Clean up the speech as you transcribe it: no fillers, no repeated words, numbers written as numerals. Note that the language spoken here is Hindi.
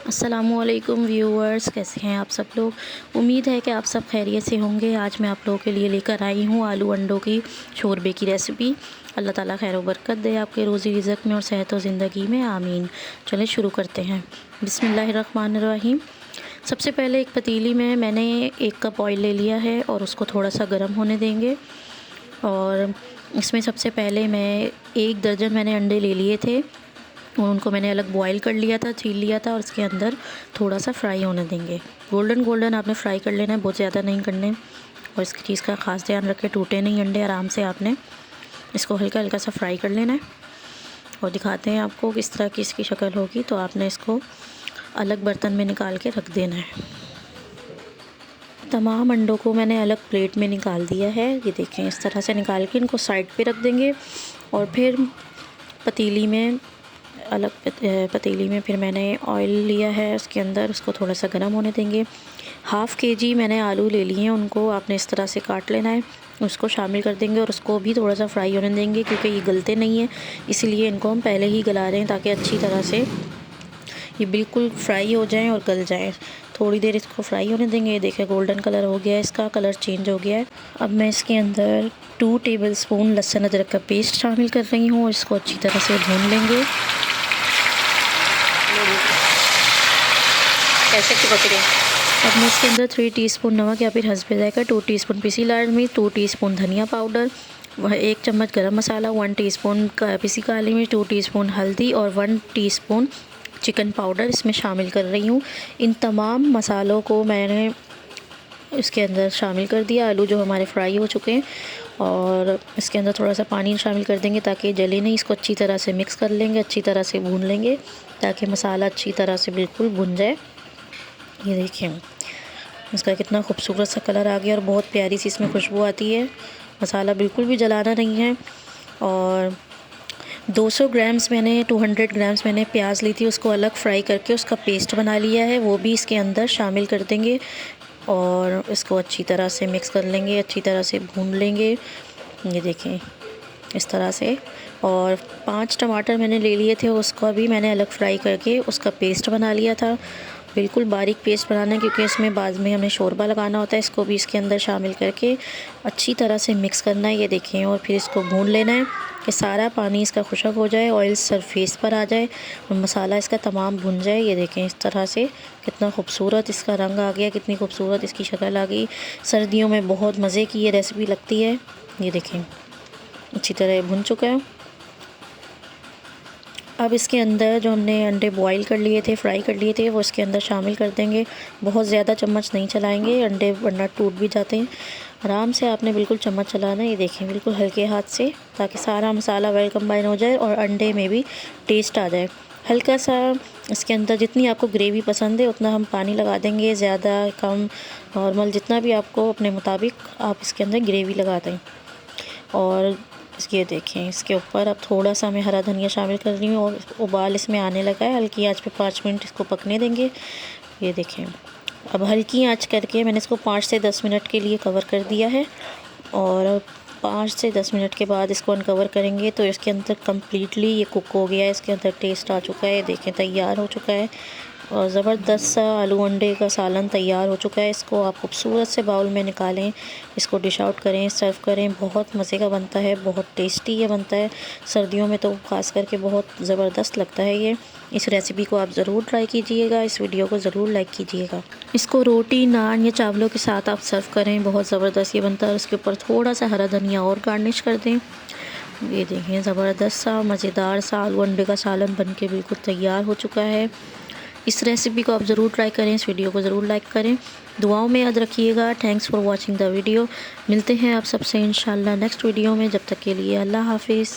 अस्सलामुअलैकुम व्यूअर्स, कैसे हैं आप सब लोग। उम्मीद है कि आप सब खैरियत से होंगे। आज मैं आप लोगों के लिए लेकर आई हूँ आलू अंडों की शोरबे की रेसिपी। अल्लाह ताला खैर व बरकत दे आपके रोज़ी रिज़्क़ में और सेहत व ज़िंदगी में, आमीन। चलें शुरू करते हैं। बिस्मिल्लाहिर्रहमानिर्रहीम। सबसे पहले एक पतीली में मैंने 1 कप ऑयल ले लिया है और उसको थोड़ा सा गर्म होने देंगे। और इसमें सबसे पहले मैं 1 दर्जन मैंने अंडे ले लिए थे और उनको मैंने अलग बॉईल कर लिया था, छील लिया था और इसके अंदर थोड़ा सा फ्राई होने देंगे। गोल्डन आपने फ्राई कर लेना है, बहुत ज़्यादा नहीं करने। और इसकी चीज़ का ख़ास ध्यान रखें, टूटे नहीं अंडे, आराम से आपने इसको हल्का हल्का सा फ्राई कर लेना है। और दिखाते हैं आपको किस तरह की इसकी शक्ल होगी। तो आपने इसको अलग बर्तन में निकाल के रख देना है। तमाम अंडों को मैंने अलग प्लेट में निकाल दिया है। ये देखें, इस तरह से निकाल के इनको साइड पे रख देंगे। और फिर पतीली में पतीली में फिर मैंने ऑयल लिया है, उसके अंदर उसको थोड़ा सा गर्म होने देंगे। हाफ़ केजी मैंने आलू ले लिए हैं, उनको आपने इस तरह से काट लेना है, उसको शामिल कर देंगे और उसको भी थोड़ा सा फ्राई होने देंगे, क्योंकि ये गलते नहीं हैं, इसीलिए इनको हम पहले ही गला रहे हैं ताकि अच्छी तरह से ये बिल्कुल फ्राई हो जाएं और गल जाएं। थोड़ी देर इसको फ्राई होने देंगे। ये देखिए गोल्डन कलर हो गया है, इसका कलर चेंज हो गया है। अब मैं इसके अंदर 2 टेबलस्पून लहसुन अदरक का पेस्ट शामिल कर रही हूँ और इसको अच्छी तरह से भून लेंगे। कैसे की बकरी। अब मैं इसके अंदर 3 टीस्पून नमक या फिर हस्बे जायका, 2 टीस्पून पिसी लाल मिर्च, 2 टीस्पून धनिया पाउडर, वह 1 चम्मच गरम मसाला, 1 टीस्पून पिसी काली मिर्च, 2 टीस्पून हल्दी और 1 टीस्पून चिकन पाउडर इसमें शामिल कर रही हूँ। इन तमाम मसालों को मैंने इसके अंदर शामिल कर दिया। आलू जो हमारे फ्राई हो चुके हैं, और इसके अंदर थोड़ा सा पानी शामिल कर देंगे ताकि जले नहीं। इसको अच्छी तरह से मिक्स कर लेंगे, अच्छी तरह से भून लेंगे ताकि मसाला अच्छी तरह से बिल्कुल भुन जाए। ये देखिए इसका कितना खूबसूरत सा कलर आ गया और बहुत प्यारी सी इसमें खुशबू आती है। मसाला बिल्कुल भी जलाना नहीं है। और 200 ग्राम्स मैंने 200 ग्राम्स मैंने प्याज ली थी, उसको अलग फ्राई करके उसका पेस्ट बना लिया है, वो भी इसके अंदर शामिल कर देंगे और इसको अच्छी तरह से मिक्स कर लेंगे, अच्छी तरह से भून लेंगे। ये देखें इस तरह से। और 5 टमाटर मैंने ले लिए थे, उसको भी मैंने अलग फ्राई करके उसका पेस्ट बना लिया था। बिल्कुल बारीक पेस्ट बनाना है, क्योंकि इसमें बाद में हमें शोरबा लगाना होता है। इसको भी इसके अंदर शामिल करके अच्छी तरह से मिक्स करना है। ये देखें, और फिर इसको भून लेना है कि सारा पानी इसका खुशक हो जाए, ऑयल सरफेस पर आ जाए और मसाला इसका तमाम भुन जाए। ये देखें इस तरह से कितना खूबसूरत इसका रंग आ गया, कितनी खूबसूरत इसकी शक्ल आ गई। सर्दियों में बहुत मज़े की ये रेसिपी लगती है। ये देखें अच्छी तरह भुन चुका है। अब इसके अंदर जो हमने अंडे बॉईल कर लिए थे, फ्राई कर लिए थे, वो इसके अंदर शामिल कर देंगे। बहुत ज़्यादा चम्मच नहीं चलाएंगे, अंडे वरना टूट भी जाते हैं। आराम से आपने बिल्कुल चम्मच चलाना है। ये देखें बिल्कुल हल्के हाथ से, ताकि सारा मसाला वेल कंबाइन हो जाए और अंडे में भी टेस्ट आ जाए। हल्का सा इसके अंदर जितनी आपको ग्रेवी पसंद है उतना हम पानी लगा देंगे, ज़्यादा कम नॉर्मल जितना भी आपको अपने मुताबिक आप इसके अंदर ग्रेवी लगा दें। और ये देखें इसके ऊपर अब थोड़ा सा मैं हरा धनिया शामिल कर रही हूँ और उबाल इसमें आने लगा है। हल्की आंच पे 5 मिनट इसको पकने देंगे। ये देखें अब हल्की आंच करके मैंने इसको 5 से 10 मिनट के लिए कवर कर दिया है। और 5 से 10 मिनट के बाद इसको अनकवर करेंगे तो इसके अंदर कम्प्लीटली ये कुक हो गया है, इसके अंदर टेस्ट आ चुका है। देखें तैयार हो चुका है और ज़बरदस्त सा आलू अंडे का सालन तैयार हो चुका है। इसको आप खूबसूरत से बाउल में निकालें, इसको डिश आउट करें, सर्व करें। बहुत मज़े का बनता है, बहुत टेस्टी ये बनता है। सर्दियों में तो ख़ास करके बहुत ज़बरदस्त लगता है ये। इस रेसिपी को आप ज़रूर ट्राई कीजिएगा, इस वीडियो को ज़रूर लाइक कीजिएगा। इसको रोटी, नान या चावलों के साथ आप सर्व करें, बहुत ज़बरदस्त ये बनता है। और उसके ऊपर थोड़ा सा हरा धनिया और गार्निश कर दें। ये देखें ज़बरदस्त सा मज़ेदार सा आलू अंडे का सालन बन के बिल्कुल तैयार हो चुका है। इस रेसिपी को आप ज़रूर ट्राई करें, इस वीडियो को ज़रूर लाइक करें, दुआओं में याद रखिएगा। Thanks for watching the video. मिलते हैं आप सबसे इंशाल्लाह नेक्स्ट वीडियो में। जब तक के लिए अल्लाह हाफिज़।